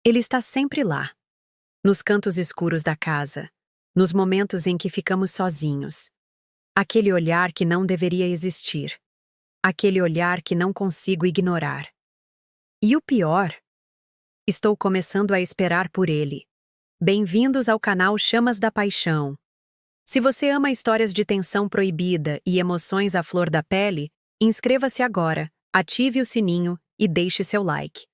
Ele está sempre lá, nos cantos escuros da casa, nos momentos em que ficamos sozinhos. Aquele olhar que não deveria existir. Aquele olhar que não consigo ignorar. E o pior? Estou começando a esperar por ele. Bem-vindos ao canal Chamas da Paixão. Se você ama histórias de tensão proibida e emoções à flor da pele, inscreva-se agora, ative o sininho e deixe seu like.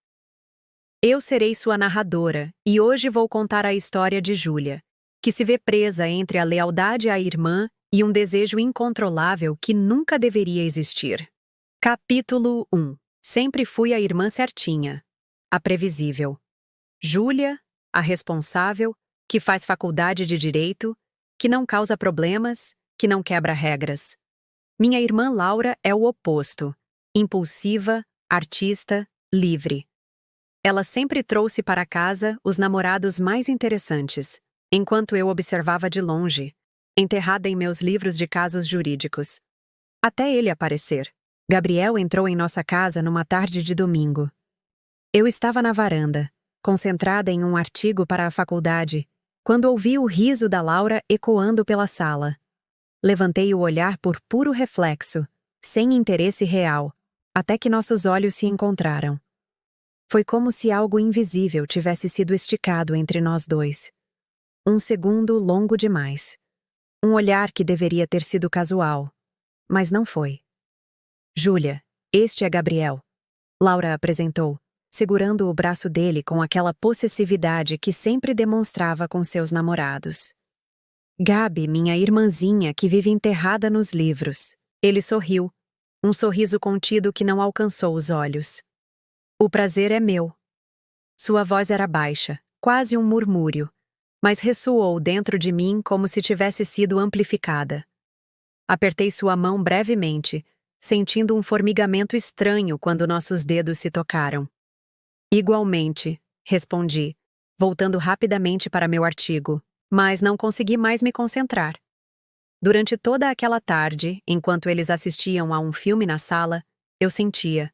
Eu serei sua narradora e hoje vou contar a história de Júlia, que se vê presa entre a lealdade à irmã e um desejo incontrolável que nunca deveria existir. Capítulo 1. Sempre fui a irmã certinha. A previsível. Júlia, a responsável, que faz faculdade de direito, que não causa problemas, que não quebra regras. Minha irmã Laura é o oposto. Impulsiva, artista, livre. Ela sempre trouxe para casa os namorados mais interessantes, enquanto eu observava de longe, enterrada em meus livros de casos jurídicos. Até ele aparecer. Gabriel entrou em nossa casa numa tarde de domingo. Eu estava na varanda, concentrada em um artigo para a faculdade, quando ouvi o riso da Laura ecoando pela sala. Levantei o olhar por puro reflexo, sem interesse real, até que nossos olhos se encontraram. Foi como se algo invisível tivesse sido esticado entre nós dois. Um segundo longo demais. Um olhar que deveria ter sido casual, mas não foi. Júlia, este é Gabriel. Laura apresentou, segurando o braço dele com aquela possessividade que sempre demonstrava com seus namorados. Gabi, minha irmãzinha que vive enterrada nos livros. Ele sorriu, um sorriso contido que não alcançou os olhos. O prazer é meu. Sua voz era baixa, quase um murmúrio, mas ressoou dentro de mim como se tivesse sido amplificada. Apertei sua mão brevemente, sentindo um formigamento estranho quando nossos dedos se tocaram. Igualmente, respondi, voltando rapidamente para meu artigo, mas não consegui mais me concentrar. Durante toda aquela tarde, enquanto eles assistiam a um filme na sala, eu sentia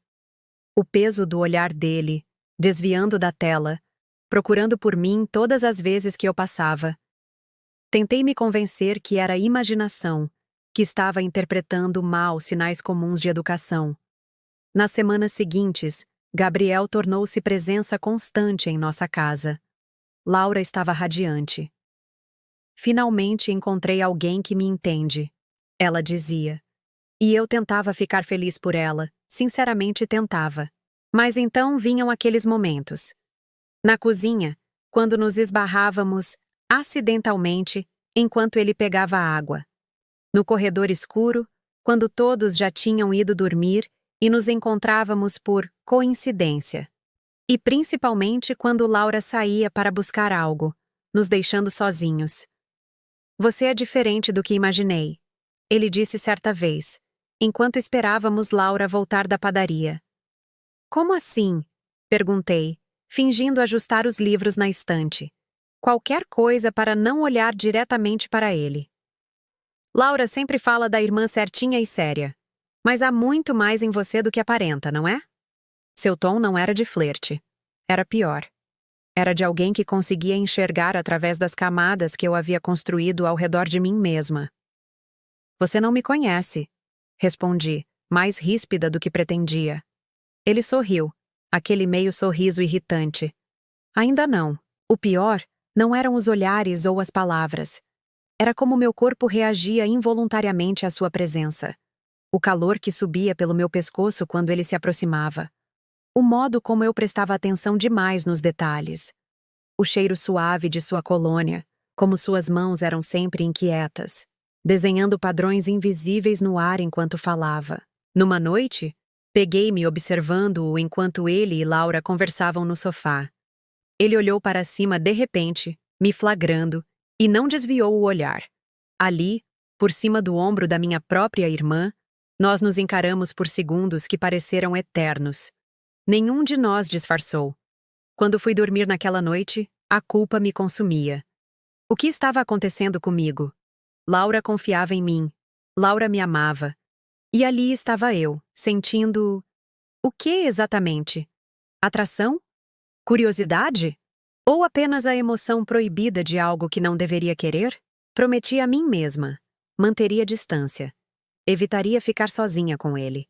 o peso do olhar dele, desviando da tela, procurando por mim todas as vezes que eu passava. Tentei me convencer que era imaginação, que estava interpretando mal sinais comuns de educação. Nas semanas seguintes, Gabriel tornou-se presença constante em nossa casa. Laura estava radiante. Finalmente encontrei alguém que me entende, ela dizia. E eu tentava ficar feliz por ela, sinceramente tentava. Mas então vinham aqueles momentos. Na cozinha, quando nos esbarrávamos, acidentalmente, enquanto ele pegava água. No corredor escuro, quando todos já tinham ido dormir e nos encontrávamos por coincidência. E principalmente quando Laura saía para buscar algo, nos deixando sozinhos. Você é diferente do que imaginei, ele disse certa vez, enquanto esperávamos Laura voltar da padaria. Como assim? Perguntei, fingindo ajustar os livros na estante. Qualquer coisa para não olhar diretamente para ele. Laura sempre fala da irmã certinha e séria. Mas há muito mais em você do que aparenta, não é? Seu tom não era de flerte. Era pior. Era de alguém que conseguia enxergar através das camadas que eu havia construído ao redor de mim mesma. Você não me conhece, respondi, mais ríspida do que pretendia. Ele sorriu, aquele meio sorriso irritante. Ainda não. O pior não eram os olhares ou as palavras. Era como meu corpo reagia involuntariamente à sua presença. O calor que subia pelo meu pescoço quando ele se aproximava. O modo como eu prestava atenção demais nos detalhes. O cheiro suave de sua colônia, como suas mãos eram sempre inquietas, desenhando padrões invisíveis no ar enquanto falava. Numa noite, peguei-me observando-o enquanto ele e Laura conversavam no sofá. Ele olhou para cima de repente, me flagrando, e não desviou o olhar. Ali, por cima do ombro da minha própria irmã, nós nos encaramos por segundos que pareceram eternos. Nenhum de nós disfarçou. Quando fui dormir naquela noite, a culpa me consumia. O que estava acontecendo comigo? Laura confiava em mim. Laura me amava. E ali estava eu, sentindo... O que exatamente? Atração? Curiosidade? Ou apenas a emoção proibida de algo que não deveria querer? Prometi a mim mesma. Manteria distância. Evitaria ficar sozinha com ele.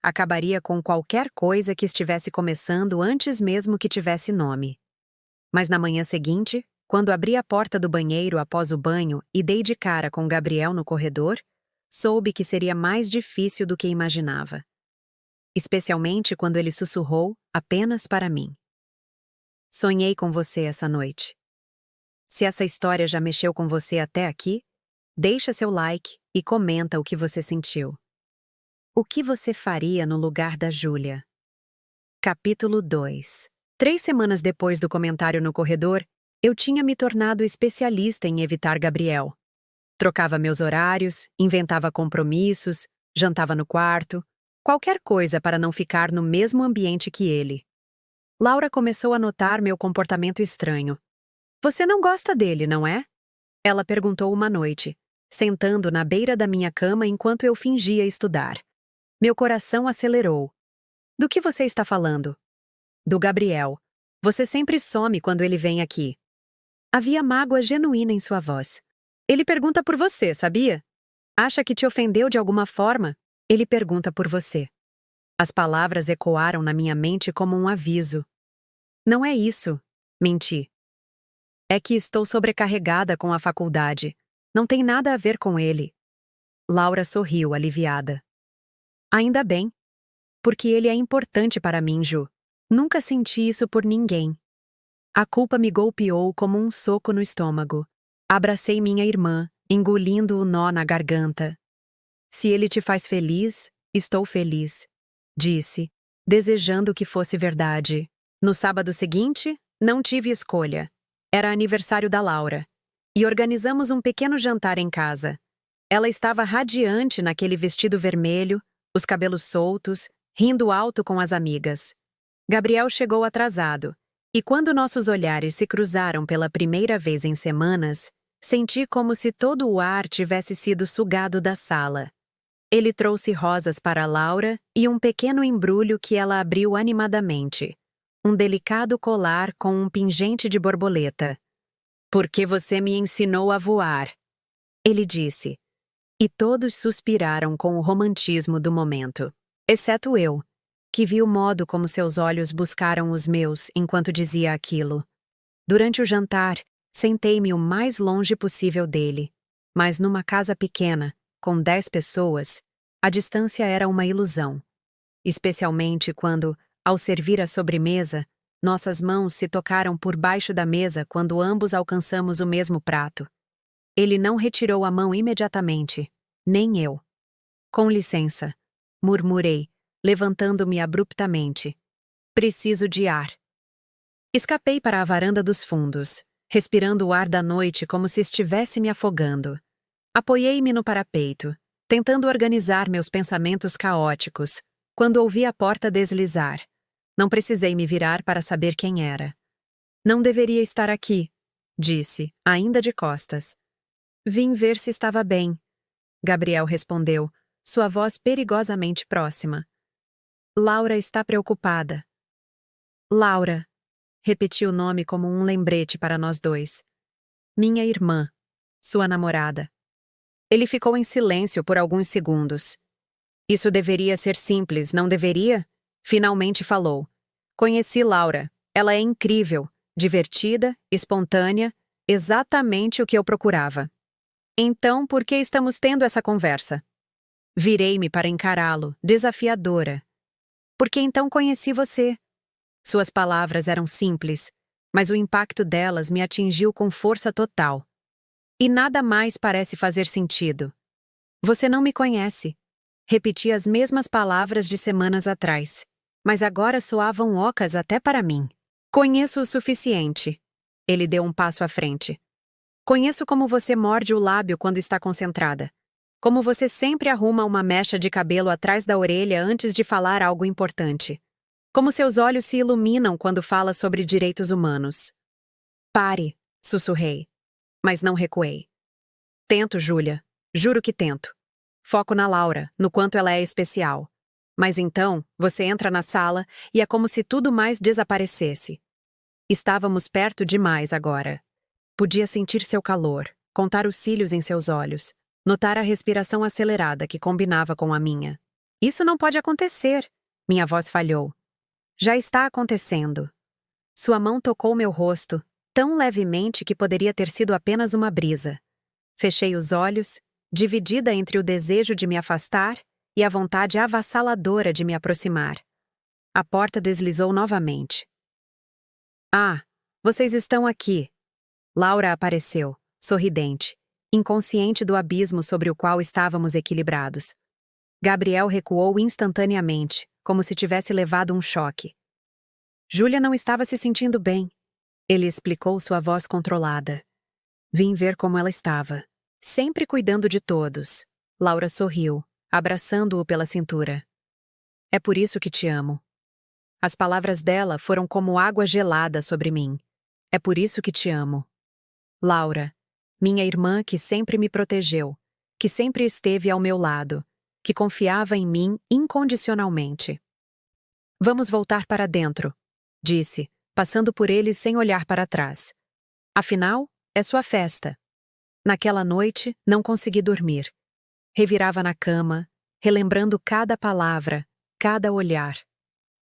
Acabaria com qualquer coisa que estivesse começando antes mesmo que tivesse nome. Mas na manhã seguinte, quando abri a porta do banheiro após o banho e dei de cara com Gabriel no corredor, soube que seria mais difícil do que imaginava. Especialmente quando ele sussurrou apenas para mim. Sonhei com você essa noite. Se essa história já mexeu com você até aqui, deixa seu like e comenta o que você sentiu. O que você faria no lugar da Júlia? Capítulo 2. 3 semanas depois do comentário no corredor, eu tinha me tornado especialista em evitar Gabriel. Trocava meus horários, inventava compromissos, jantava no quarto, qualquer coisa para não ficar no mesmo ambiente que ele. Laura começou a notar meu comportamento estranho. Você não gosta dele, não é? Ela perguntou uma noite, sentando na beira da minha cama enquanto eu fingia estudar. Meu coração acelerou. Do que você está falando? Do Gabriel. Você sempre some quando ele vem aqui. Havia mágoa genuína em sua voz. Ele pergunta por você, sabia? Acha que te ofendeu de alguma forma? Ele pergunta por você. As palavras ecoaram na minha mente como um aviso. Não é isso. Menti. É que estou sobrecarregada com a faculdade. Não tem nada a ver com ele. Laura sorriu, aliviada. Ainda bem. Porque ele é importante para mim, Ju. Nunca senti isso por ninguém. A culpa me golpeou como um soco no estômago. Abracei minha irmã, engolindo o nó na garganta. Se ele te faz feliz, estou feliz, disse, desejando que fosse verdade. No sábado seguinte, não tive escolha. Era aniversário da Laura. E organizamos um pequeno jantar em casa. Ela estava radiante naquele vestido vermelho, os cabelos soltos, rindo alto com as amigas. Gabriel chegou atrasado, e quando nossos olhares se cruzaram pela primeira vez em semanas, senti como se todo o ar tivesse sido sugado da sala. Ele trouxe rosas para Laura e um pequeno embrulho que ela abriu animadamente. Um delicado colar com um pingente de borboleta. Porque você me ensinou a voar, ele disse. E todos suspiraram com o romantismo do momento. Exceto eu, que vi o modo como seus olhos buscaram os meus enquanto dizia aquilo. Durante o jantar, sentei-me o mais longe possível dele. Mas numa casa pequena, com 10 pessoas, a distância era uma ilusão. Especialmente quando, ao servir a sobremesa, nossas mãos se tocaram por baixo da mesa quando ambos alcançamos o mesmo prato. Ele não retirou a mão imediatamente, nem eu. Com licença, murmurei, levantando-me abruptamente. Preciso de ar. Escapei para a varanda dos fundos, respirando o ar da noite como se estivesse me afogando. Apoiei-me no parapeito, tentando organizar meus pensamentos caóticos, quando ouvi a porta deslizar. Não precisei me virar para saber quem era. Não deveria estar aqui, disse, ainda de costas. Vim ver se estava bem. Gabriel respondeu, sua voz perigosamente próxima. Laura está preocupada. Laura, repeti o nome como um lembrete para nós dois. Minha irmã, sua namorada. Ele ficou em silêncio por alguns segundos. Isso deveria ser simples, não deveria? Finalmente falou. Conheci Laura. Ela é incrível, divertida, espontânea, exatamente o que eu procurava. Então, por que estamos tendo essa conversa? Virei-me para encará-lo, desafiadora. Porque então conheci você. Suas palavras eram simples, mas o impacto delas me atingiu com força total. E nada mais parece fazer sentido. Você não me conhece. Repeti as mesmas palavras de semanas atrás, mas agora soavam ocas até para mim. Conheço o suficiente. Ele deu um passo à frente. Conheço como você morde o lábio quando está concentrada. Como você sempre arruma uma mecha de cabelo atrás da orelha antes de falar algo importante. Como seus olhos se iluminam quando fala sobre direitos humanos. Pare, sussurrei. Mas não recuei. Tento, Júlia. Juro que tento. Foco na Laura, no quanto ela é especial. Mas então, você entra na sala e é como se tudo mais desaparecesse. Estávamos perto demais agora. Podia sentir seu calor, contar os cílios em seus olhos, notar a respiração acelerada que combinava com a minha. Isso não pode acontecer, minha voz falhou. Já está acontecendo. Sua mão tocou meu rosto, tão levemente que poderia ter sido apenas uma brisa. Fechei os olhos, dividida entre o desejo de me afastar e a vontade avassaladora de me aproximar. A porta deslizou novamente. Ah, vocês estão aqui. Laura apareceu, sorridente, inconsciente do abismo sobre o qual estávamos equilibrados. Gabriel recuou instantaneamente, como se tivesse levado um choque. Júlia não estava se sentindo bem. Ele explicou, sua voz controlada. Vim ver como ela estava. Sempre cuidando de todos. Laura sorriu, abraçando-o pela cintura. É por isso que te amo. As palavras dela foram como água gelada sobre mim. É por isso que te amo. Laura, minha irmã que sempre me protegeu, que sempre esteve ao meu lado, que confiava em mim incondicionalmente. Vamos voltar para dentro, disse, passando por ele sem olhar para trás. Afinal, é sua festa. Naquela noite, não consegui dormir. Revirava na cama, relembrando cada palavra, cada olhar.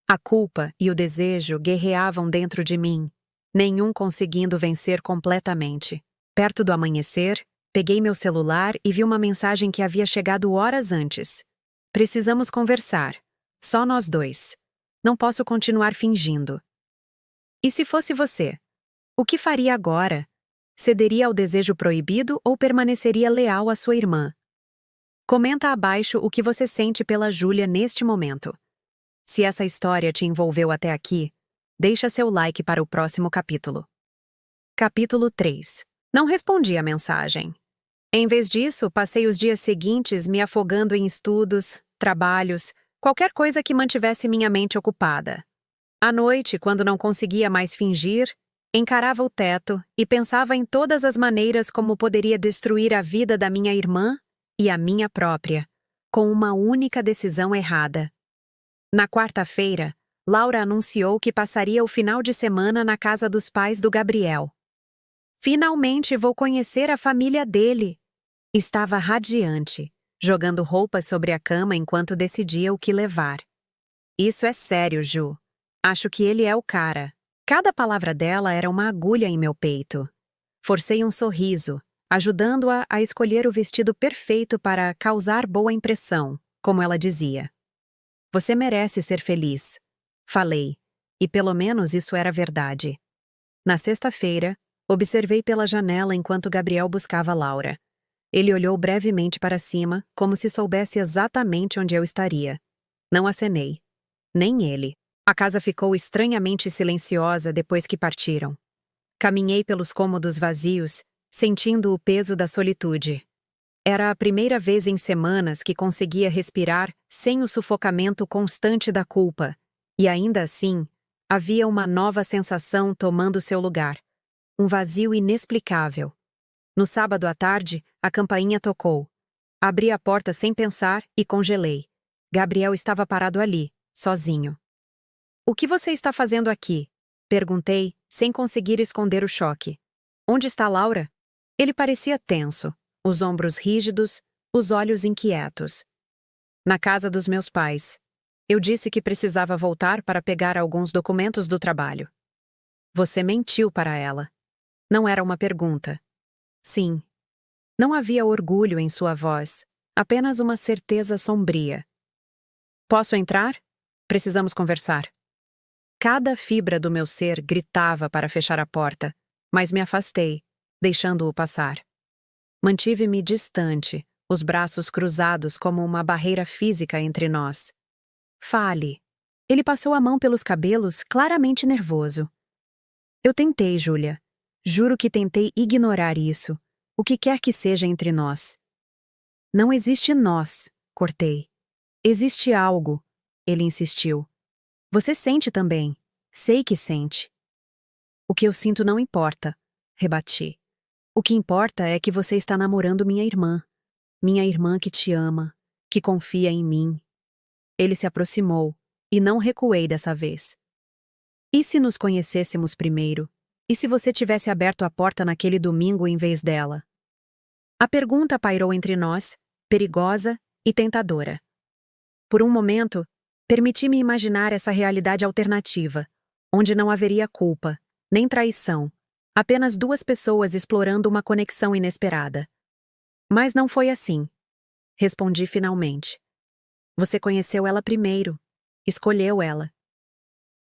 A culpa e o desejo guerreavam dentro de mim, nenhum conseguindo vencer completamente. Perto do amanhecer, peguei meu celular e vi uma mensagem que havia chegado horas antes. Precisamos conversar. Só nós dois. Não posso continuar fingindo. E se fosse você? O que faria agora? Cederia ao desejo proibido ou permaneceria leal à sua irmã? Comenta abaixo o que você sente pela Júlia neste momento. Se essa história te envolveu até aqui, deixa seu like para o próximo capítulo. Capítulo 3. Não respondi a mensagem. Em vez disso, passei os dias seguintes me afogando em estudos, trabalhos, qualquer coisa que mantivesse minha mente ocupada. À noite, quando não conseguia mais fingir, encarava o teto e pensava em todas as maneiras como poderia destruir a vida da minha irmã e a minha própria, com uma única decisão errada. Na quarta-feira, Laura anunciou que passaria o final de semana na casa dos pais do Gabriel. Finalmente vou conhecer a família dele. Estava radiante, jogando roupas sobre a cama enquanto decidia o que levar. Isso é sério, Ju. Acho que ele é o cara. Cada palavra dela era uma agulha em meu peito. Forcei um sorriso, ajudando-a a escolher o vestido perfeito para causar boa impressão, como ela dizia. Você merece ser feliz. Falei, e pelo menos isso era verdade. Na sexta-feira, observei pela janela enquanto Gabriel buscava Laura. Ele olhou brevemente para cima, como se soubesse exatamente onde eu estaria. Não acenei. Nem ele. A casa ficou estranhamente silenciosa depois que partiram. Caminhei pelos cômodos vazios, sentindo o peso da solitude. Era a primeira vez em semanas que conseguia respirar sem o sufocamento constante da culpa, e ainda assim, havia uma nova sensação tomando seu lugar. Um vazio inexplicável. No sábado à tarde, a campainha tocou. Abri a porta sem pensar e congelei. Gabriel estava parado ali, sozinho. O que você está fazendo aqui? Perguntei, sem conseguir esconder o choque. Onde está Laura? Ele parecia tenso, os ombros rígidos, os olhos inquietos. Na casa dos meus pais. Eu disse que precisava voltar para pegar alguns documentos do trabalho. Você mentiu para ela. Não era uma pergunta. Sim. Não havia orgulho em sua voz, apenas uma certeza sombria. Posso entrar? Precisamos conversar. Cada fibra do meu ser gritava para fechar a porta, mas me afastei, deixando-o passar. Mantive-me distante, os braços cruzados como uma barreira física entre nós. Fale. Ele passou a mão pelos cabelos, claramente nervoso. Eu tentei, Júlia. Juro que tentei ignorar isso, o que quer que seja entre nós. Não existe nós, cortei. Existe algo, ele insistiu. Você sente também. Sei que sente. O que eu sinto não importa, rebati. O que importa é que você está namorando minha irmã. Minha irmã que te ama, que confia em mim. Ele se aproximou, e não recuei dessa vez. E se nos conhecêssemos primeiro? E se você tivesse aberto a porta naquele domingo em vez dela? A pergunta pairou entre nós, perigosa e tentadora. Por um momento, permiti-me imaginar essa realidade alternativa, onde não haveria culpa, nem traição, apenas duas pessoas explorando uma conexão inesperada. Mas não foi assim. Respondi finalmente. Você conheceu ela primeiro. Escolheu ela.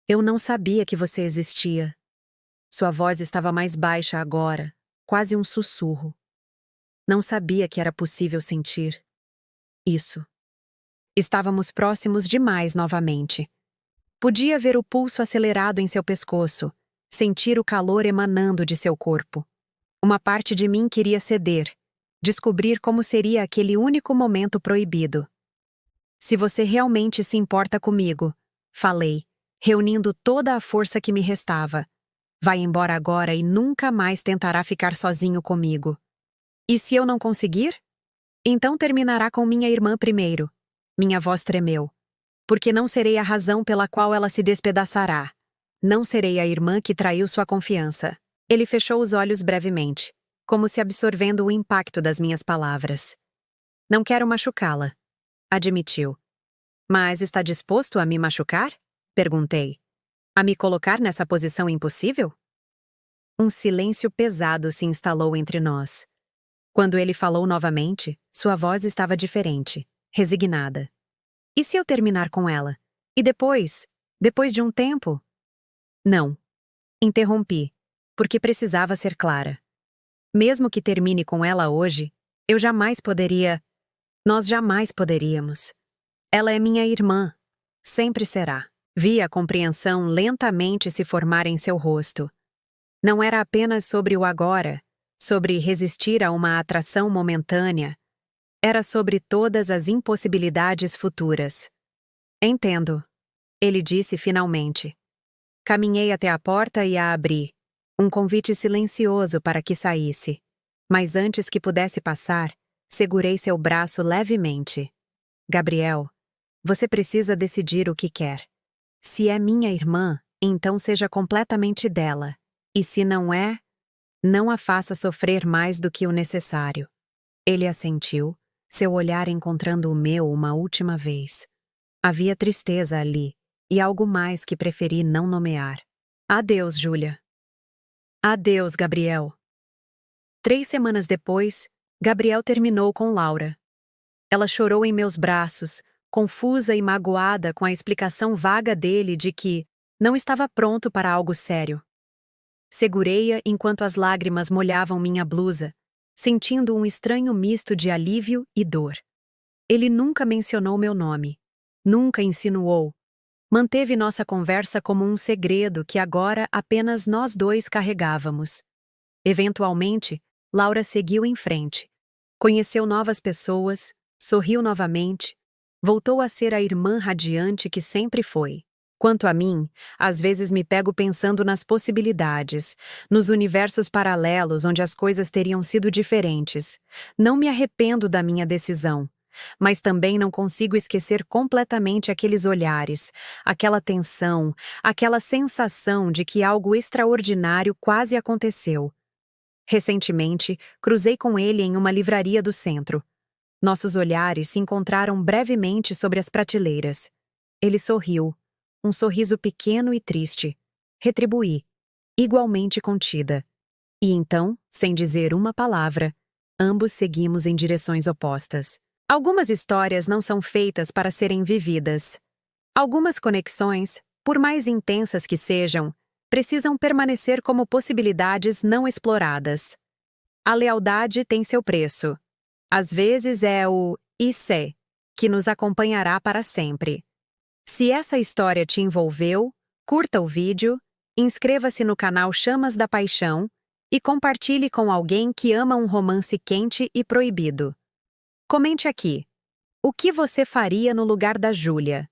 Eu não sabia que você existia. Sua voz estava mais baixa agora, quase um sussurro. Não sabia que era possível sentir isso. Estávamos próximos demais novamente. Podia ver o pulso acelerado em seu pescoço, sentir o calor emanando de seu corpo. Uma parte de mim queria ceder, descobrir como seria aquele único momento proibido. Se você realmente se importa comigo, falei, reunindo toda a força que me restava. Vai embora agora e nunca mais tentará ficar sozinho comigo. E se eu não conseguir? Então terminará com minha irmã primeiro. Minha voz tremeu. Porque não serei a razão pela qual ela se despedaçará. Não serei a irmã que traiu sua confiança. Ele fechou os olhos brevemente, como se absorvendo o impacto das minhas palavras. Não quero machucá-la, admitiu. Mas está disposto a me machucar? Perguntei. A me colocar nessa posição impossível? Um silêncio pesado se instalou entre nós. Quando ele falou novamente, sua voz estava diferente, resignada. E se eu terminar com ela? E depois? Depois de um tempo? Não. Interrompi, porque precisava ser clara. Mesmo que termine com ela hoje, eu jamais poderia... Nós jamais poderíamos. Ela é minha irmã. Sempre será. Vi a compreensão lentamente se formar em seu rosto. Não era apenas sobre o agora, sobre resistir a uma atração momentânea. Era sobre todas as impossibilidades futuras. Entendo, ele disse finalmente. Caminhei até a porta e a abri. Um convite silencioso para que saísse. Mas antes que pudesse passar, segurei seu braço levemente. Gabriel, você precisa decidir o que quer. Se é minha irmã, então seja completamente dela. E se não é, não a faça sofrer mais do que o necessário. Ele assentiu, seu olhar encontrando o meu uma última vez. Havia tristeza ali, e algo mais que preferi não nomear. Adeus, Júlia. Adeus, Gabriel. 3 semanas depois, Gabriel terminou com Laura. Ela chorou em meus braços, confusa e magoada com a explicação vaga dele de que não estava pronto para algo sério. Segurei-a enquanto as lágrimas molhavam minha blusa, sentindo um estranho misto de alívio e dor. Ele nunca mencionou meu nome, nunca insinuou. Manteve nossa conversa como um segredo que agora apenas nós dois carregávamos. Eventualmente, Laura seguiu em frente. Conheceu novas pessoas, sorriu novamente, voltou a ser a irmã radiante que sempre foi. Quanto a mim, às vezes me pego pensando nas possibilidades, nos universos paralelos onde as coisas teriam sido diferentes. Não me arrependo da minha decisão, mas também não consigo esquecer completamente aqueles olhares, aquela tensão, aquela sensação de que algo extraordinário quase aconteceu. Recentemente, cruzei com ele em uma livraria do centro. Nossos olhares se encontraram brevemente sobre as prateleiras. Ele sorriu. Um sorriso pequeno e triste. Retribuí, igualmente contida. E então, sem dizer uma palavra, ambos seguimos em direções opostas. Algumas histórias não são feitas para serem vividas. Algumas conexões, por mais intensas que sejam, precisam permanecer como possibilidades não exploradas. A lealdade tem seu preço. Às vezes é o "e se" que nos acompanhará para sempre. Se essa história te envolveu, curta o vídeo, inscreva-se no canal Chamas da Paixão e compartilhe com alguém que ama um romance quente e proibido. Comente aqui. O que você faria no lugar da Júlia?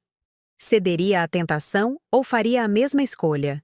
Cederia à tentação ou faria a mesma escolha?